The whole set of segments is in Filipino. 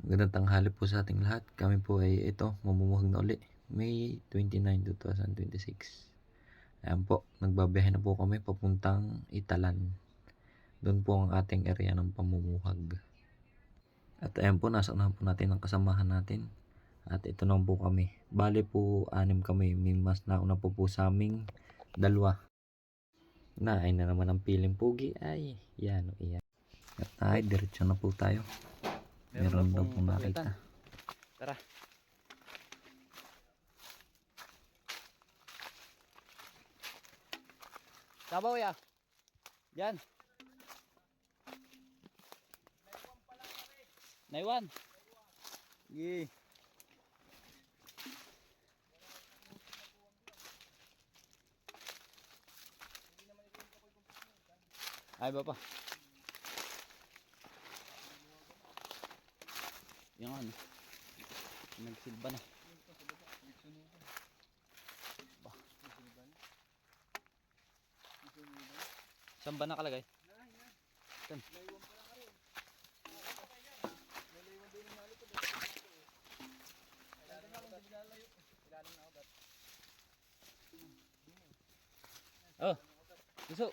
Magandang tanghali po sa ating lahat. Kami po ay mamumuhag na uli. May 29, 2026. Ayan po, nagbabiyahe na po kami papuntang Italan. Doon po ang ating area ng pamumuhag. At ayan po, nasa unahan po natin ang kasamahan natin. At ito na po kami. Bale po, 6 kami. May mas nauna po sa aming 2. Ay na naman ang piling pugi. Ay, yan o yan. At ay, diretso na po tayo. Meron daw pong nakita. Tara. Sabaw ya. Yan. Naiwan. Gi. Ay ba pa. Yan ano. Nagsilba na. Saan ba nakalagay? Saan? Oh, gusto.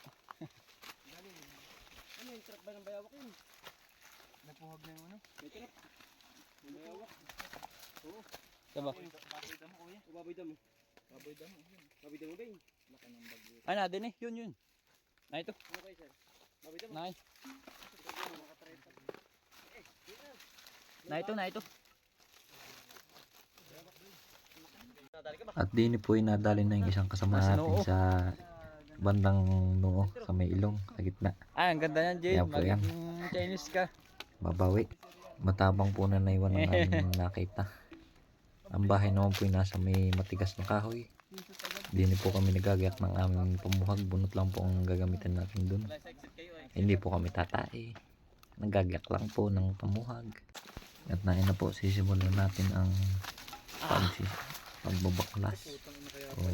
Ano yung truck ba ng bayawak yun? Napuhag na yung ano? May truck. May bayawak. Oo. Saan ba? Baboy damo kuya. O baboy damo. Baboy damo. Baboy damo ba yun? Laki ng bagyo. Ay na din eh, yun. Na ito. Ano kayo sir? Baboy damo. Na. Na ito. At din po ay nadali na yung isang kasama natin sa bandang noo sa may ilong sa gitna. Ay, ang ganda yan, Jade. Yan po yan. Chinese ka. Babawi. Matabang po na naiwan ng aming nakita. Ang bahay naman po ay nasa may matigas na kahoy. Din po kami nagagayak ng aming pamuhag. Bunot lang po ang gagamitin natin dun. Hindi po kami tatae. Nagagayak lang po ng pamuhag. At nain na po, sisimulan natin ang pagbabaklas o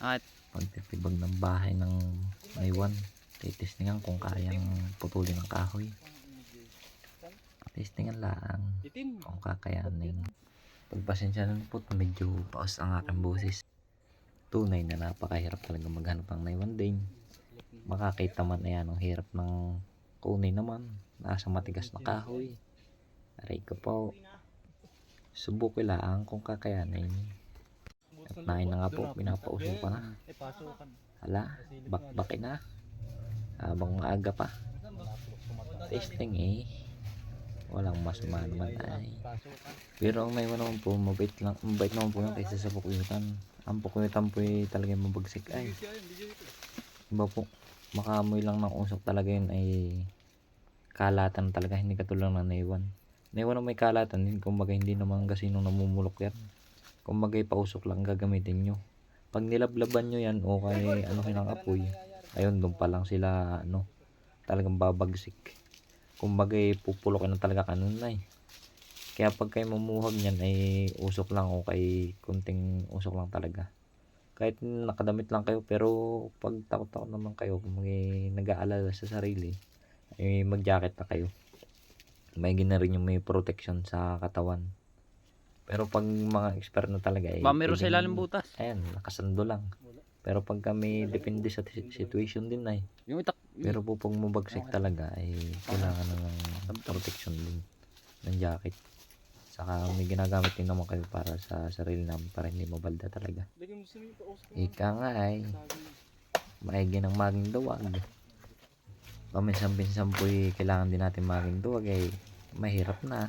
At pagtitibag ng bahay ng naiwan. Titistingan kung kayang putulin ng kahoy. Titistingan lang kung kakayanin. Pagpasensya na po, medyo paus ang aking boses. Tunay na napakahirap talaga maghanap ng naiwan din. Makakita man ayan ang hirap ng kunay naman. Nasa matigas na kahoy. Aray ko po. Subukin lang kung kakayanin. At nain na nga po, pinapauso pa na. Hala, bakbakin na. Habang maaga pa. Testing eh. Walang masama naman ay. Pero ang naiwan naman po, mabait naman po yan kaysa sa pukuyutan. Ang pukuyutan po ay talagang mabagsik ay. Iba po, makamoy lang ng usok talaga yun ay kalatan talaga, hindi katulad ng naiwan. Naiwan na may kalatan din, kumbaga hindi naman kasi nung namumulok yan. Kumbaga pausok lang gagamitin nyo. Pag nilablaban nyo yan o kay ng apoy, ayun doon pa lang sila talagang babagsik. Kumbaga pupulokin na talaga kanunay. Kaya pag kayo mamuhag nyan ay usok lang o kay kunting usok lang talaga. Kahit nakadamit lang kayo, pero pag takot naman kayo, kung may nag-aalala sa sarili, ay mag-jacket na kayo. May gina rin yung may protection sa katawan. Pero pag mga expert na talaga ay meron sa ilalim butas. Ayan, nakasando lang. Pero pag kami depende sa situation din ay. Yung itak. Pero po pag mabagsik talaga ay kailangan na ng protection din ng jacket. Saka may ginagamit din naman kayo para sa sarili namin para hindi mabalda talaga. Ika nga ay maigi ng maging duwag. Paminsan-pinsan po kailangan din natin maging duwag ay mahirap na.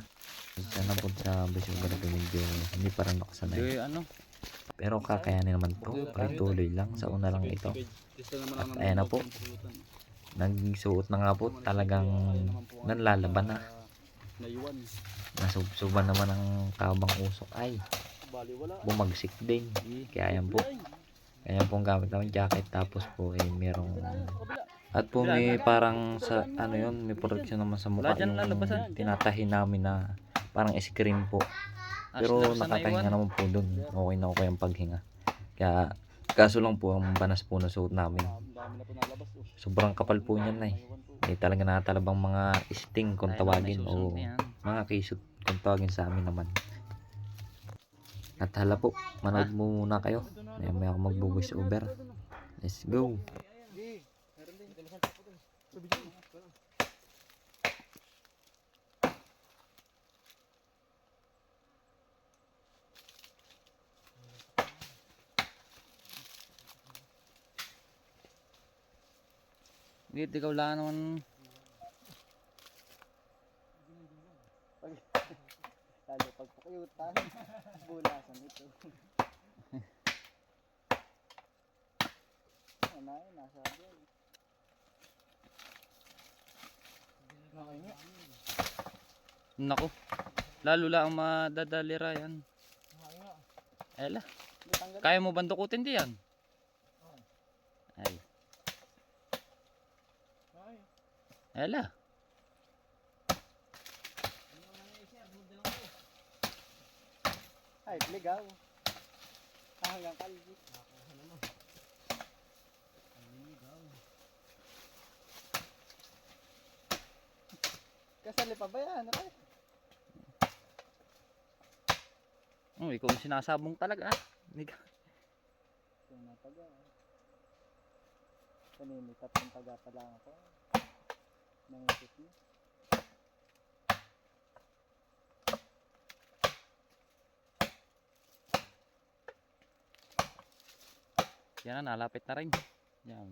Sana po sa basyo ganito medyo hindi pa rin nakasanay. Pero kakayanin naman po. Patuloy lang. Sa una lang ito. At ayan na po. Nagsuot na nga po. Talagang nanlalaban na. Nasubsuban naman ang kabang usok. Ay, bumagsik din. Kaya ayan po. Kaya po ang gamit naman jacket. Tapos po ay merong... At po may parang sa may protection naman sa mukha. Yung tinatahi namin na parang screen po. Pero nakakahinga naman po dun. Okay na okay ang paghinga. Kaya kaso lang po ang banas po na suot namin. Sobrang kapal po niyan ay. May talaga natalabang mga sting kung tawagin o mga kisot kung tawagin sa amin naman. At hala po, manood mo muna kayo. May ako magbo-voice over. Let's go. Sige. Meron din. Sabi dyan. Git, ikaw lang naman. Lalo pagpakayutan. Bulasan ito. Ano yun, nasa dyan. Okay nga. Nako. Lalo lang ang madadalira yan. Okay nga. Ela. Hindi tanggal. Kaya mo bandukutin di yan? Ay. Okay. Ela. Ay, ligaw. Hanggang kalbi. Nakuha naman. Kasali pa ba yan? Ay. Oh, ikaw ang sinasabong talaga. Ikaw. Ito na taga. Kanini, tatlong taga pa lang ako. Nangipit niya. Yan na, nalapit na rin. Yan.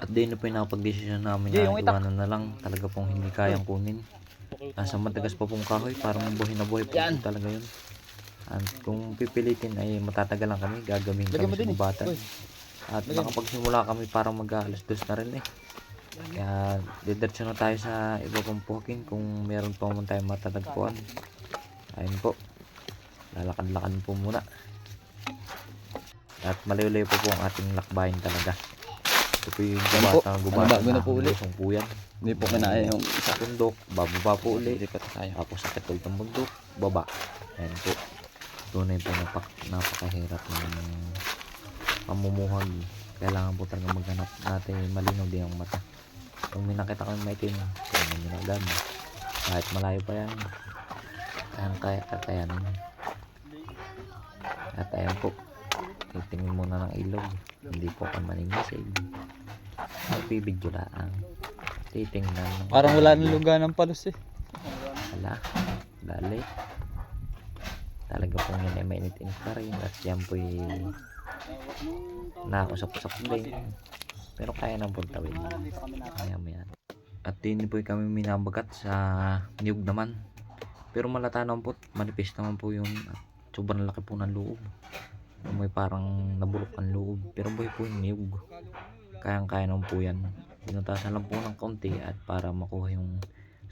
At din na po yung nakapag-desisyon namin Jay, na yung itak. iwanan na lang. Talaga pong hindi kayang kunin. Nasa matagas pa pong kahoy, parang buhay na buhay po Yan. talaga yun. At kung pipilitin ay matatagal lang kami, gagawin Lagyan mo kami sa din eh. gubatan. Uy. At Lagyan. nakapagsimula kami parang mag-alas 2 na rin eh. Kaya didiretso na tayo sa iba pong pukin kung meron pa man tayong matatagpuan. Ayun po, lalakad-lakad po muna. At malayo-layo po ang ating lakbayin talaga. Ito po yung Yan po. gubatan Ano ba, po ulit? Lusong po yan. Hindi po kinaya yung Sa bundok, bababa po ulit. Ikot tayo. Tapos sa katulad ng bundok, baba. Ayan po. Tunay po napakahirap ng pamumuhag. Kailangan po talaga maghanap natin malinaw din ang mata. Kung may nakita kami maitim, tingnan nyo na agad. Kahit malayo pa yan, kaya kakayanin. At ayan po, titingin muna ng ilog. Hindi po ka maningisig. Magpibidyo lang. Titingnan. Parang wala nang lugar ng palos eh. Wala. Dali. Talaga po yun ay mainit-init pa rin. At yan po ay nakusap-usap din. Pero kaya nang puntawin. Kaya mo yan. At din po kami minabagat sa niyog naman. Pero malata naman po. Manipis naman po yun. At sobrang laki po ng loob. May parang nabulok ang loob. Pero buhay po yung niyog. Kayang-kaya naman po yan. Pinutasan lang po ng konti at para makuha yung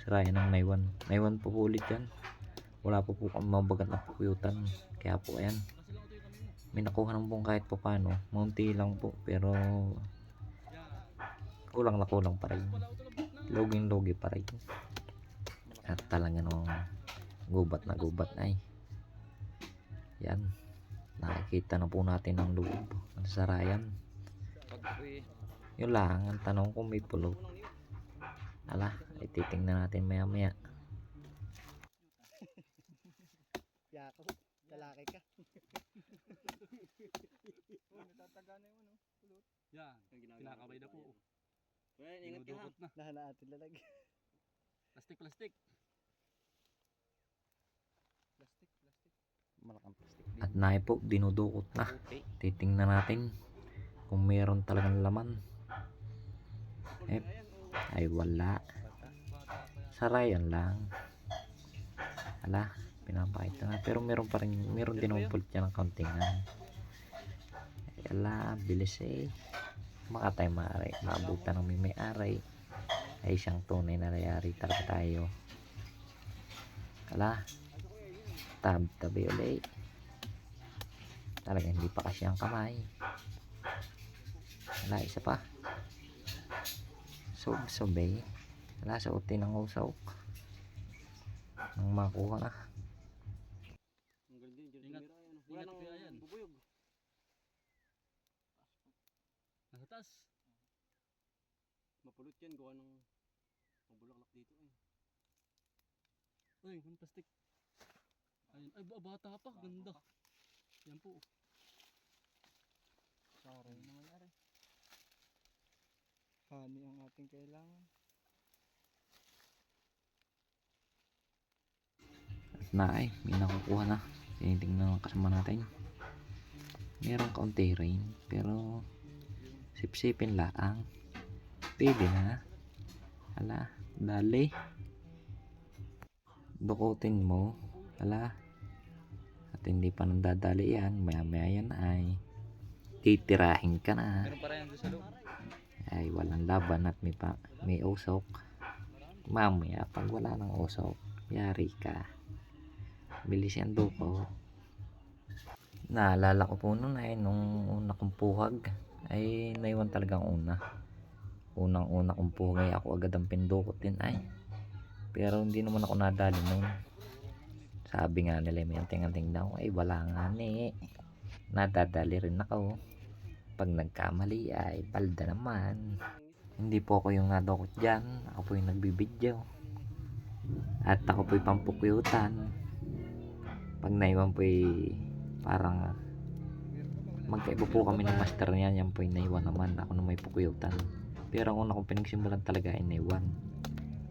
sirayan ng naiwan. Naiwan po ulit yan. Wala po kami mabagat na pupuyutan. Kaya po ayan. May nakuha naman po kahit po paano. Maunti lang po. Pero kulang na kulang pa rin. Loging-logi pa rin. At talaga nung gubat na ay. Yan. Nakikita na po natin ang loob. Ang sarayan. Yun lang, ang tanong kung may pulot. Ala, ay titingnan natin maya maya. Yako, lalaki ka. Natataga na yung ano, pulot. Yan, kinakabay na po. Dinudukot na. Nahala atin lalag. Plastic, plastic. Plastic. Malakang plastic. At naay po, dinudukot na. Titingnan natin kung meron talagang laman. Ay wala. Sarayan lang. Ala, pinapakita na. Pero meron pa rin, meron din naman pulit yan ng kauntingan. Ala, bilis eh. Baka tayo maabutan ng may aray. Ay siyang tunay na nangyari talaga tayo. Ala, tabi ulit. Talaga hindi pa kasi ang kamay. Ala, isa pa. Sob-sobe. Wala sa uti ng usaw. Nang makuha na. Ingat, ingat kaya yan. Bubuyog. Nasa taas. Mapulot yan, gawa ng mabulaklak dito eh. Ay, yung plastic. Ayun. Ay, bata pa. Ganda. Yan po. Saray naman na rin. Honey ang ating kailangan. Na ay, may nakukuha na. Tinitingnan ng kasama natin. Merong kaunti rin, pero sipsipin laang. Pwede na. Hala, dali. Dukutin mo. Hala. At hindi pa nandadali yan. Maya maya yan ay titirahin ka na. Meron pa rin yan doon sa loob. Ay walang laban at may usok. Mamaya pag wala ng usok, yari ka. Bilis yan duko. Naalala ko po noon ay nung una kong puhag ay naiwan talagang una. Unang kong puhag ay ako agad ang pindukot din ay. Pero hindi naman ako nadali noon. Sabi nga nila may anting-anting daw ay wala nga ni. Nadadali rin ako. Pag nagkamali ay palda naman. Hindi po ako yung nadukot dyan. Ako po yung nagbibidyo. At ako po yung pampukyutan. Pag naiwan po parang magkaiba po kami ng master niyan. Yan po yung naiwan naman. Ako na may pukyutan. Pero ang una kong pinagsimulan talaga ay naiwan.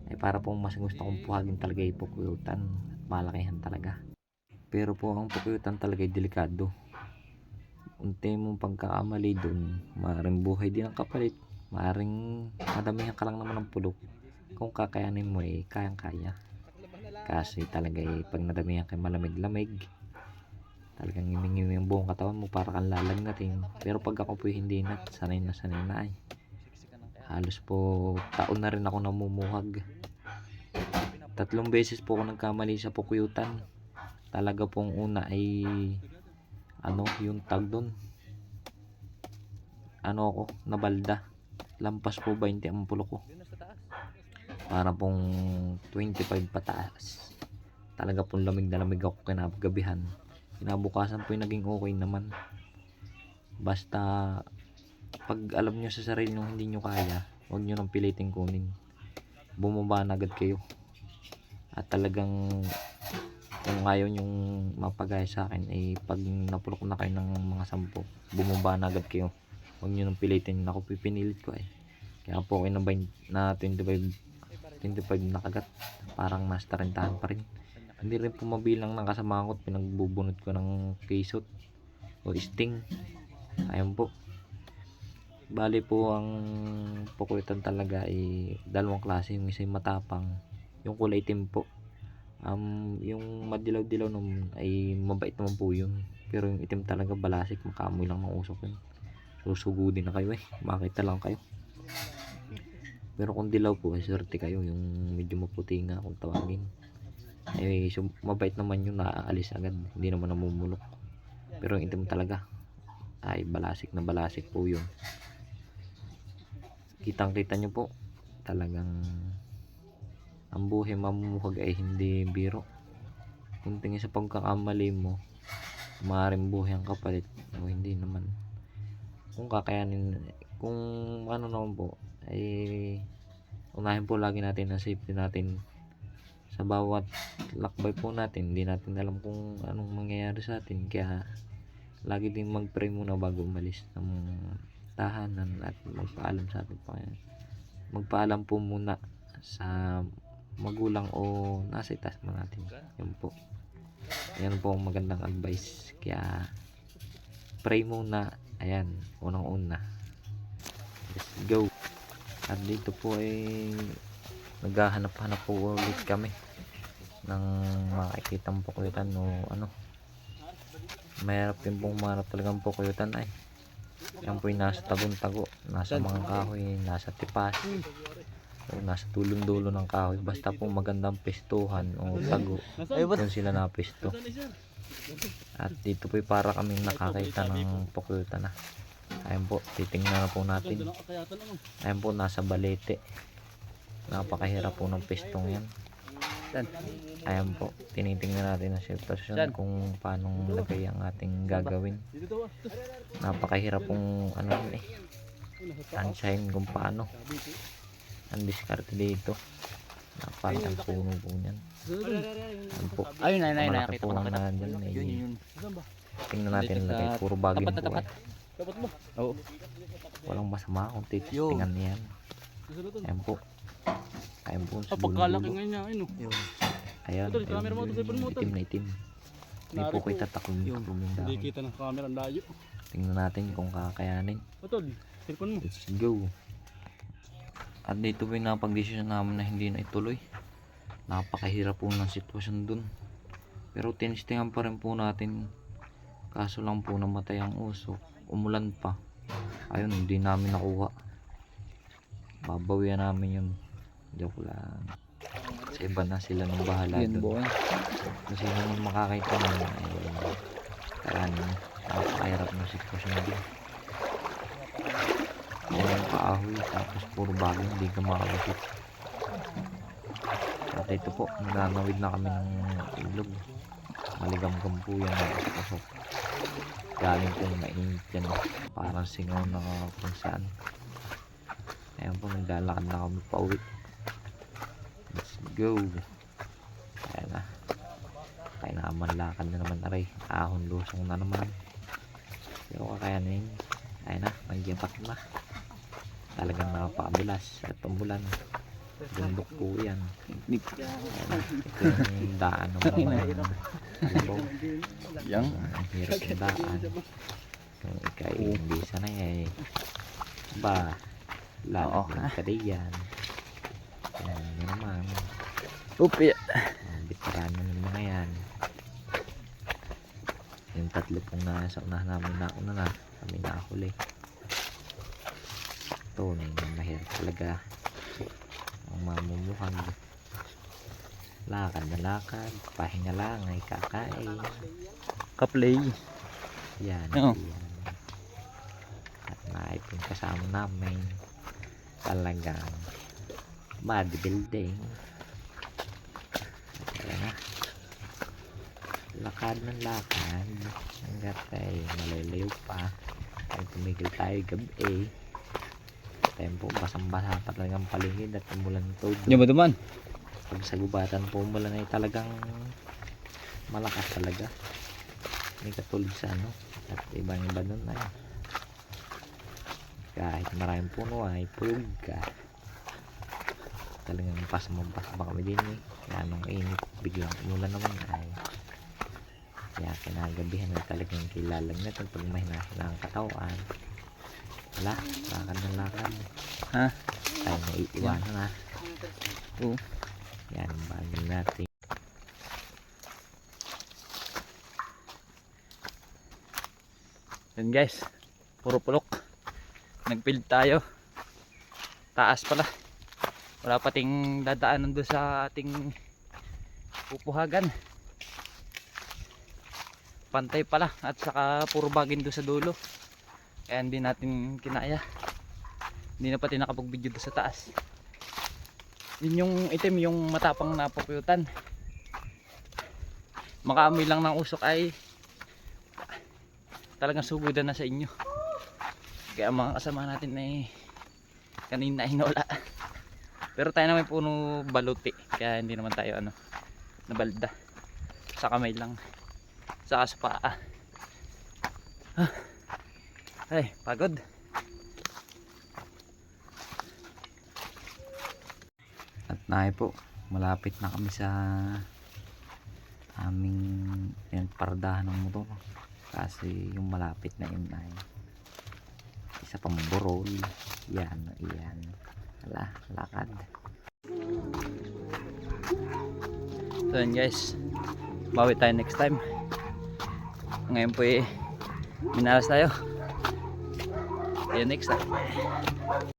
Ay para po mas gusto kong puhagin talaga ay pukyutan. Malakihan talaga. Pero po ang pukyutan talaga ay delikado. Unti mong pagkakamali dun, maaaring buhay din ang kapalit. Maaaring madamihan ka lang naman ng pulok. Kung kakayanin mo kayang-kaya. Kasi talaga pag nadamihan kay malamig-lamig, talagang ngiming-ngiming yung buong katawan mo para kang lalagnatin. Pero pag ako po hindi na, sanay na ay. Halos po taon na rin ako namumuhag. 3 beses po ako nagkamali sa pukyutan. Talaga pong una ay yung tag doon. Ako, nabalda. Lampas po 20 ang pulo ko. Para pong 25 pataas. Talaga pong lamig na lamig ako kinagabihan. Kinabukasan po yung naging okay naman. Basta pag alam nyo sa sarili nyo hindi nyo kaya, huwag nyo nang piliting kunin. Bumaba na agad kayo. At talagang kung ayaw nyong mapagaya sa akin pag napulok na kayo ng mga 10, bumaba na agad kayo. Huwag nyo nang pilitin. Ako pipinilit ko kaya po okay na 25 na kagat. Parang nasa 30 pa rin. Hindi rin po mabilang ng kasama ko. Pinagbubunot ko ng kisot o sting. Ayun po. Bali po ang pukuitan talaga dalawang klase. Yung isa ay matapang, yung kulay itim po. Yung madilaw-dilaw naman ay mabait naman po yun. Pero yung itim talaga balasik, makamoy lang ng usok yun. Susugudin na kayo makita lang kayo. Pero kung dilaw po swerte kayo. Yung medyo maputi nga kung tawagin mabait naman yun, naaalis agad, hindi naman namumulok. Pero yung itim talaga ay balasik na balasik po yun. Kitang kita nyo po talagang ang buhay mamumuhag ay hindi biro. Kung tingin sa pagkakamali mo, maaaring buhay ang kapalit o hindi naman. Kung kakayanin, kung ano naman po unahin po lagi natin ang safety natin. Sa bawat lakbay po natin, hindi natin alam kung anong mangyayari sa atin. Kaya lagi din mag-pray muna bago umalis ng tahanan at magpaalam sa ating Panginoon. Magpaalam po muna sa magulang o nasa itaas mo natin. Yan po. Yan po ang magandang advice. Kaya pray muna. Ayan, unang-una. Let's go. At dito po naghahanap-hanap po ulit kami ng makikitang pukutan o mayroon din pong manap talagang pukutan yan po yung nasa tagong-tago, nasa mga kahoy, nasa tipas o nasa tulong-dulo ng kahoy. Basta po magandang pistuhan o tago, doon sila napisto. At dito po para kaming nakakita ng pukutan ayun po, titingnan na po natin. Ayun po, nasa balete. Napakahirap po ng pistong yan. Ayan po, tinitingnan natin ang sitwasyon kung paano lagay ang ating gagawin. Napakahirap pong sunshine kung paano ang diskarte dito. Napakang puno po niyan. Yan po. Ayun, Malaki nakita po ko ang na. nandyan. Yun. Tingnan natin lagay. Puro bagay Tapat na po tapat. eh. Dapat mo. Oo. Walang masama kung titistingan niyan. Ayan po. Ayan po. sa Pagkalaki dulo-dulo. ngayon niya. Ayun, Ayan. Tol, camera mo, ayun, cellphone mo, tol. itim na itim. Hindi po kayo tatakong yung Hindi dahon. kita ng camera. Ang layo. Tingnan natin kung kakayanin. Tol, cellphone mo. Let's go. At dito po yung napag-desisyon namin na hindi na ituloy. Napakahirap po ng sitwasyon dun. Pero tinistingan pa rin po natin. Kaso lang po namatay ang usok. Umulan pa. Ayun, hindi namin nakuha. Babawian namin yun. Joke lang. Sa iba na sila nang bahala Yun dun. boy. Kasi naman makakita mo kaya napakahirap ng sitwasyon din. Walang kahoy tapos puro bagay hindi ka makakapit. At ito po, nananawid na kami ng ilog. Maligam-gam po yan ng pasok. Galing po mainit yan. Parang singaw na kung saan. Ayan po, naglalakad na kami pa uwi. Let's go. Ayan na. Kailangan lakad na naman aray. Ahon lusong na naman. Pero kakayanin. Ayan na, nagyapak na. Talagang napakabilas at umulan. Bundok po yan. Ayan na. Ito yung daan ng mga alabaw. Yang. Ang hirap yung daan. Kung ikay hindi sanay ba, lalagyan ka diyan. Ayan yun naman. Upi. Veterano ng mga yan. Yung tatlo pong nasa unahan namin nauna na. Kami nakahuli. Tunay na mahirap talaga. Ang mamumuhag. Lakad na lakad. Pahinga lang ay kakain. Kaplay. Yan. Oo. Yan. At naipin kasama namin. Talagang bodybuilding. Ayan na. Lakad ng lakad. Hanggat ay malalayo pa. Ay tumigil tayo gabi. Tempo basang-basa pa talagang paligid at umulan todo. Yung ba duman? Pag sa gubatan po umulan ay talagang malakas talaga. May katulad sa ano. At ibang iba nun ay kahit maraming puno ay puyog ka. Talagang pasamang-pasama kami din eh. Kaya nung init biglang umulan naman ay kaya kinagabihan na talagang kilalagnat at pag mahina ang katawan. Wala, lakad ng lakad. Ha? Tayo na iiwanan na. Oo. Yan ang bagay natin. Yan guys. Puro pulok. Nag-build tayo. Taas pala. Wala pating dadaanan doon sa ating pupuhagan. Pantay pala at saka puro bagin doon sa dulo. Kaya hindi natin kinaya. Hindi na pati nakapag-video doon sa taas. Yun yung itim, yung matapang na papuyutan. Makaamoy lang ng usok ay talagang sugudan na sa inyo. Kaya mga kasama natin ay kanina ay nawala. Pero tayo naman puno baluti. Kaya hindi naman tayo nabalda. Sa kamay lang. Saka sa paa. Ay, pagod. At naay po, malapit na kami sa aming pardahan ng motor. Kasi yung malapit na yun ay isa pang burol. Yan, yan. Wala, lakad. So yun guys, bawi tayo next time. Ngayon po minalas tayo. See you next time.